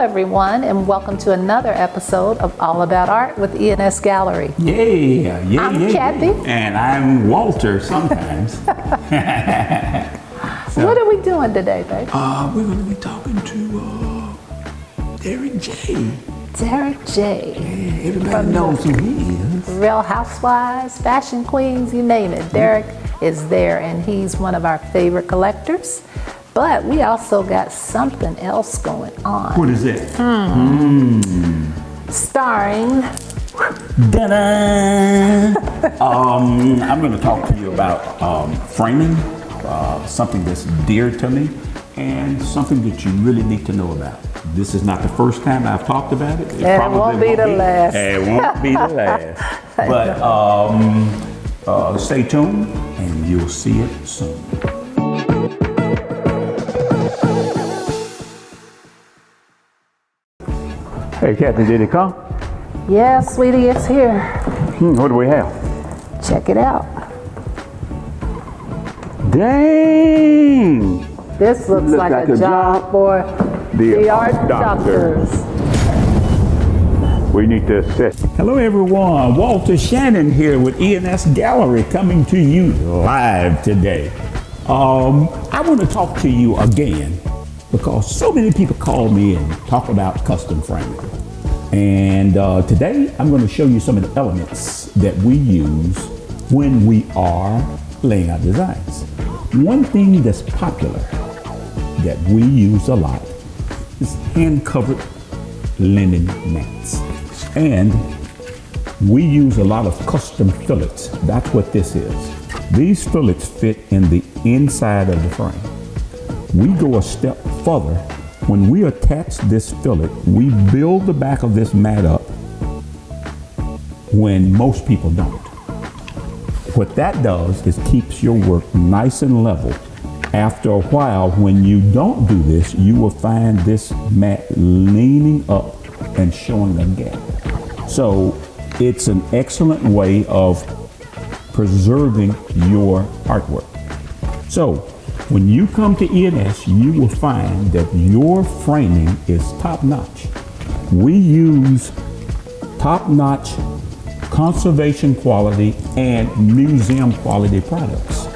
everyone, and welcome to another episode of All About Art with E&S Gallery. I'm Kathy. And I'm Walter sometimes. So, what are we doing today, babe? we're going to be talking to Derek J. Derek J. Yeah, everybody knows who he is. Real Housewives, Fashion Queens, you name it. Derek is there, and he's one of our favorite collectors. But we also got something else going on. What is it? Starring... I'm going to talk to you about framing, something that's dear to me, and something that you really need to know about. This is not the first time I've talked about it. It won't be the last. It won't be the last. But stay tuned, and you'll see it soon. Hey, Kathy, did it come? Yeah, sweetie, it's here. What do we have? Check it out. Dang! This looks like a job for the art doctors. We need to assist. Hello, everyone. Walter Shannon here with E&S Gallery coming to you live today. I want to talk to you again because so many people call me and talk about custom framing. And today I'm going to show you some of the elements that we use when we are laying out designs. One thing that's popular that we use a lot is hand-covered linen mats. And we use a lot of custom fillets. That's what this is. These fillets fit in the inside of the frame. We go a step further. When we attach this fillet, we build the back of this mat up when most people don't. What that does is keeps your work nice and level. After a while, when you don't do this, you will find this mat leaning up and showing a gap. So it's an excellent way of preserving your artwork. So when you come to E&S, you will find that your framing is top-notch. We use top-notch conservation quality and museum quality products.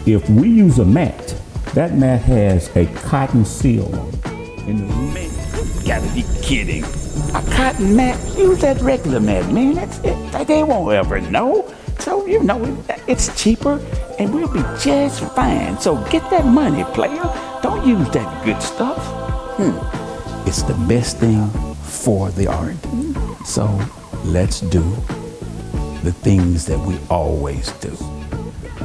If we use a mat, that mat has a cotton seal on it. Man, you gotta be kidding. A cotton mat? Use that regular mat, man. That's it. They won't ever know. So, you know, it's cheaper and we'll be just fine. So get that money, player. Don't use that good stuff. It's the best thing for the art. So let's do the things that we always do.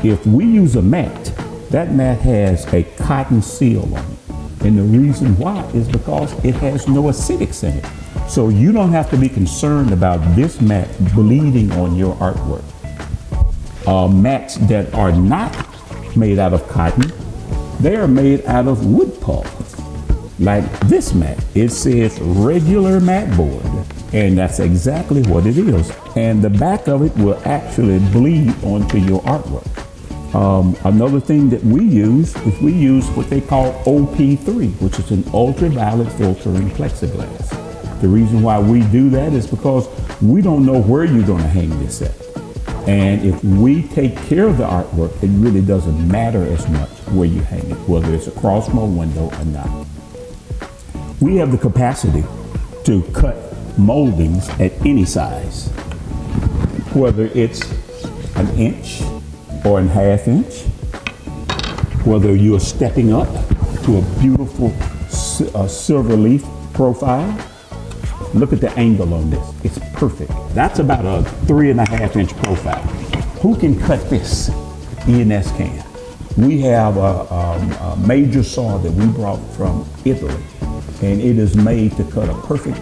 If we use a mat, that mat has a cotton seal on it. And the reason why is because it has no acidics in it. So you don't have to be concerned about this mat bleeding on your artwork. Mats that are not made out of cotton, they are made out of wood pulp. Like this mat, it says regular mat board, and that's exactly what it is. And the back of it will actually bleed onto your artwork. Another thing that we use is we use what they call OP3, which is an ultraviolet filtering plexiglass. The reason why we do that is because we don't know where you're going to hang this at. And if we take care of the artwork, it really doesn't matter as much where you hang it, whether it's across my window or not. We have the capacity to cut moldings at any size, whether it's an inch or a half inch, whether you're stepping up to a beautiful silver leaf profile. Look at the angle on this. It's perfect. That's about a 3.5-inch profile. Who can cut this? E&S can. We have a major saw that we brought from Italy, and it is made to cut a perfect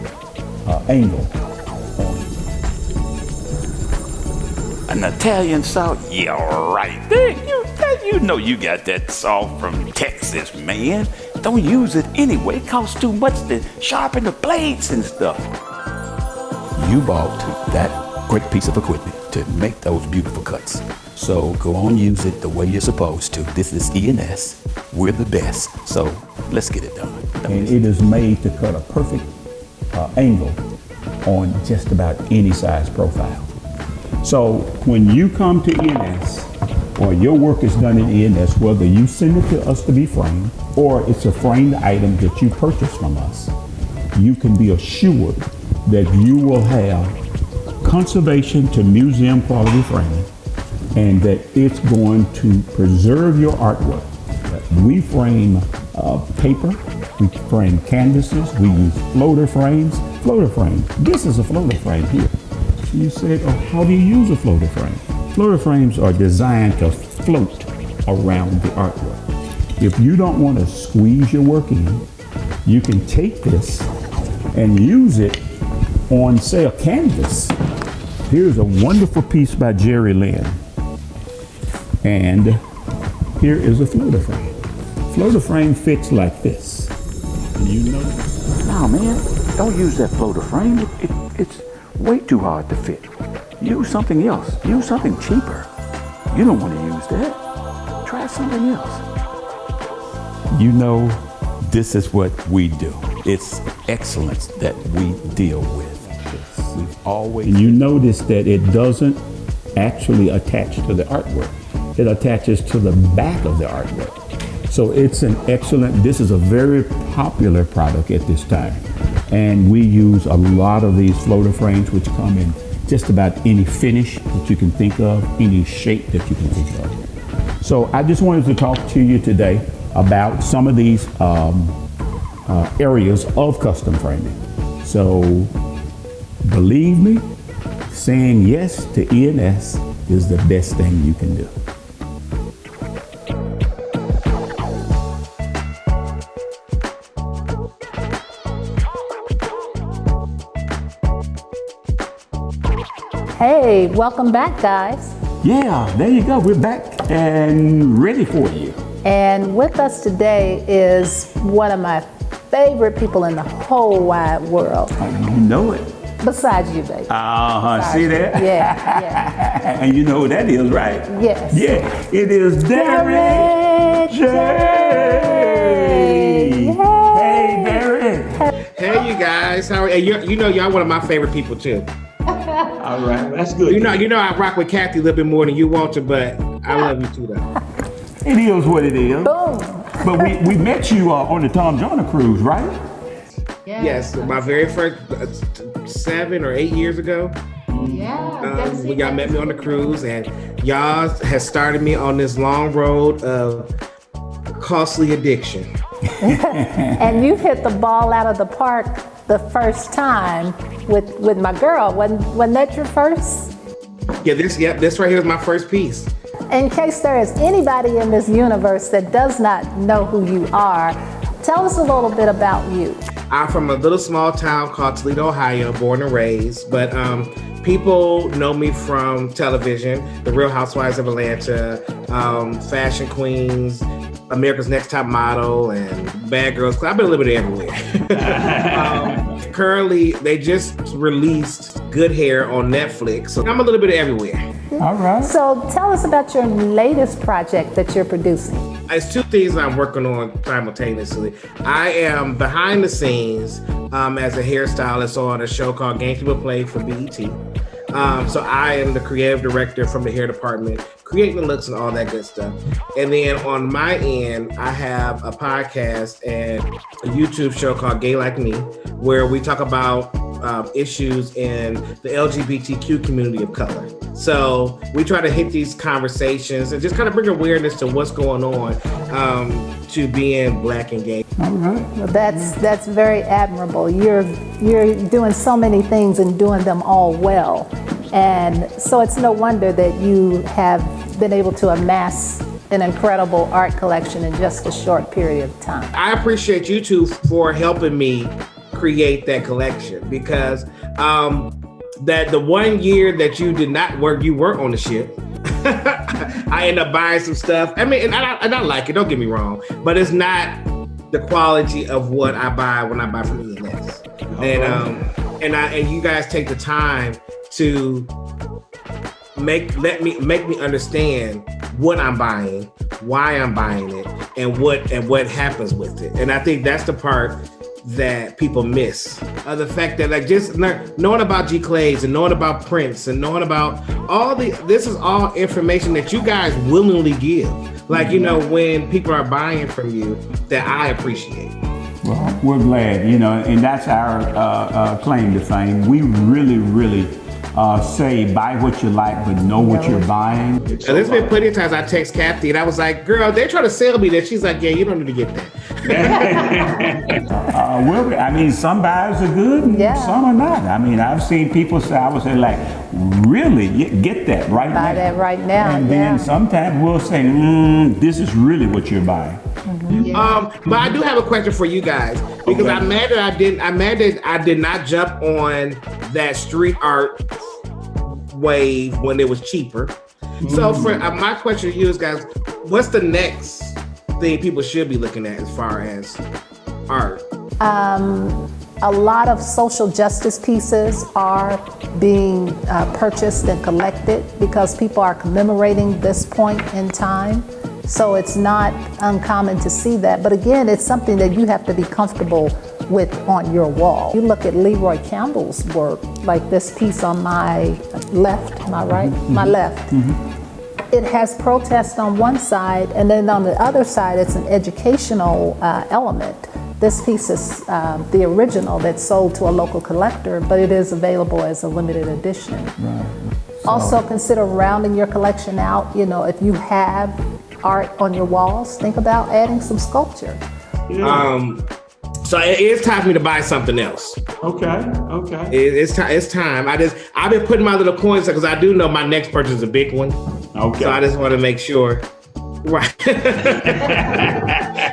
angle on it. An Italian saw? Yeah, right. You know you got that saw from Texas, man. Don't use it anyway. It costs too much to sharpen the blades and stuff. you bought that great piece of equipment to make those beautiful cuts. So go on, use it the way you're supposed to. This is E&S. We're the best. So let's get it done. And it is made to cut a perfect angle on just about any size profile. So when you come to E&S, or your work is done in E&S, whether you send it to us to be framed, or it's a framed item that you purchase from us, you can be assured that you will have conservation to museum quality framing, and that it's going to preserve your artwork. We frame paper, we frame canvases, we use floater frames. Floater frame, this is a floater frame here. You said, oh, how do you use a floater frame? Floater frames are designed to float around the artwork. If you don't want to squeeze your work in, you can take this and use it on, say, a canvas. Here's a wonderful piece by Jerry Lynn. And here is a floater frame. Floater frame fits like this. You know? No, man, don't use that floater frame. It's way too hard to fit. Use something else. Use something cheaper. You don't want to use that. Try something else. You know, This is what we do. It's excellence that we deal with. We've always... and you notice that it doesn't actually attach to the artwork. It attaches to the back of the artwork. So it's an excellent, this is a very popular product at this time. And we use a lot of these floater frames, which come in just about any finish that you can think of, any shape that you can think of. So I just wanted to talk to you today about some of these areas of custom framing. So believe me, saying yes to E&S is the best thing you can do. Hey, welcome back, guys. Yeah, there you go. We're back and ready for you. And with us today is one of my favorite people in the whole wide world, You know it. besides you, baby. See that? Yeah, And you know who that is, right? Yes. Yeah, it is Derek J. Hey, Derek. Hey, you guys, how are you? Know, y'all one of my favorite people too. All right, that's good. You know, I rock with Kathy a little bit more than you, Walter, but I love you too, though. It is what it is. Boom. But we met you on the Tom Joyner cruise, right? Yes, my very first 7 or 8 years ago. Yeah. When y'all met me on the cruise, and y'all has started me on this long road of costly addiction. And you hit the ball out of the park the first time with my girl. Wasn't that your first? Yeah, this right here is my first piece. In case there is anybody in this universe that does not know who you are, tell us a little bit about you. I'm from a little small town called Toledo, Ohio, born and raised, but people know me from television, The Real Housewives of Atlanta, Fashion Queens, America's Next Top Model, and Bad Girls Club. I've been a little bit everywhere. Currently, they just released Good Hair on Netflix, so I'm a little bit everywhere. All right. So tell us about your latest project that you're producing. It's two things I'm working on simultaneously. I am behind the scenes as a hairstylist on a show called Gamekeeper Play for BET. So I am the creative director from the hair department, creating the looks and all that good stuff. And then on my end, I have a podcast and a YouTube show called Gay Like Me, where we talk about issues in the LGBTQ community of color. So we try to hit these conversations and just kind of bring awareness to what's going on to being Black and gay. All right. Well, that's very admirable. You're doing so many things and doing them all well. And so it's no wonder that you have been able to amass an incredible art collection in just a short period of time. I appreciate you two for helping me create that collection, because that the 1 year that you did not work, you weren't on the ship. I ended up buying some stuff. I mean, and I like it, don't get me wrong, but it's not the quality of what I buy when I buy from E&S. And and you guys take the time to make me understand what I'm buying, why I'm buying it, and what happens with it. And I think that's the part that people miss. The fact that like just knowing about G Clays and knowing about Prince and knowing about this is all information that you guys willingly give. Like, you know, when people are buying from you, that I appreciate. Well, we're glad, and that's our claim to fame. We really, really say buy what you like, but know what you're buying. And there's been plenty of times I text Kathy and I was like, girl, they're trying to sell me that. She's like, yeah, you don't need to get that. Some buyers are good and some are not. I mean, I've seen people say, I would say like, really, get that right now. Buy that right now. And then sometimes we'll say, this is really what you're buying. But I do have a question for you guys because I'm mad that I did not jump on that street art wave when it was cheaper. So for my question to you is, guys, what's the next thing people should be looking at as far as art? A lot of social justice pieces are being purchased and collected because people are commemorating this point in time. So it's not uncommon to see that. But again, it's something that you have to be comfortable with on your wall. You look at Leroy Campbell's work, like this piece on my left, my right, my left. It has protest on one side, and then on the other side, it's an educational element. This piece is the original that's sold to a local collector, but it is available as a limited edition. Right. Also consider rounding your collection out. You know, if you have art on your walls, think about adding some sculpture. So it is time for me to buy something else. Okay. It's time. I've been putting my little coins because I do know my next purchase is a big one. Okay. So I just want to make sure. Right.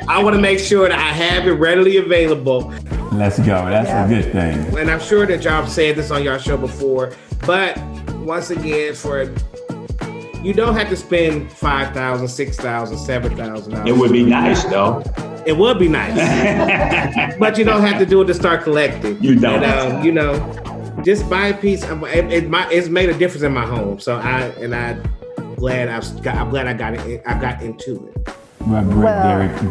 I want to make sure that I have it readily available. Let's go. That's a good thing. And I'm sure that y'all have said this on your show before, but once again, you don't have to spend $5,000, $6,000, $7,000. It would be nice though. It would be nice, but you don't have to do it to start collecting. You don't. And, just buy a piece. It's made a difference in my home. So I'm glad I got into it. Well,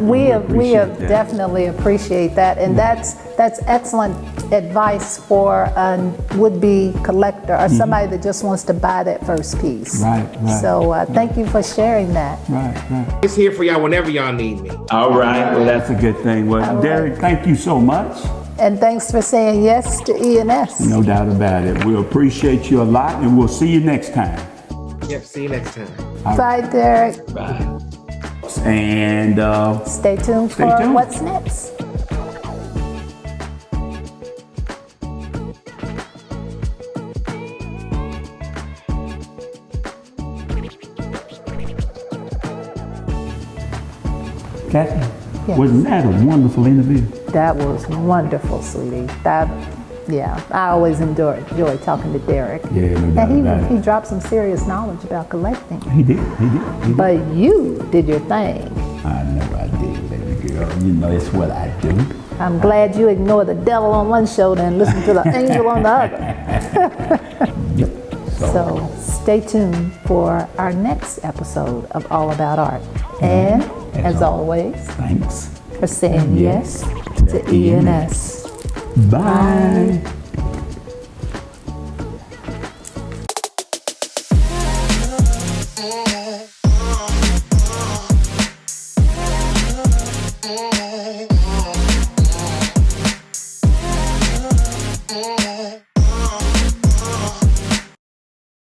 we have definitely appreciate that, and that's excellent advice for a would-be collector or somebody that just wants to buy that first piece. Right. So thank you for sharing that. Right. It's here for y'all whenever y'all need me. All right. Well, that's a good thing. Well, Derek, thank you so much. And thanks for saying yes to E&S. No doubt about it. We appreciate you a lot, and we'll see you next time. Yep, see you next time. Bye, Derek. Bye. And Stay tuned for what's next. Kathy, Yes. wasn't that a wonderful interview? That was wonderful, sweetie. I always enjoy talking to Derek. Yeah, no doubt about And he it. dropped some serious knowledge about collecting. He did. But you did your thing. I know I did, baby girl. You know it's what I do. I'm glad you ignored the devil on one shoulder and listened to the angel on the other. Yep. So stay tuned for our next episode of All About Art. And as always, thanks for saying yes to E&S. Bye.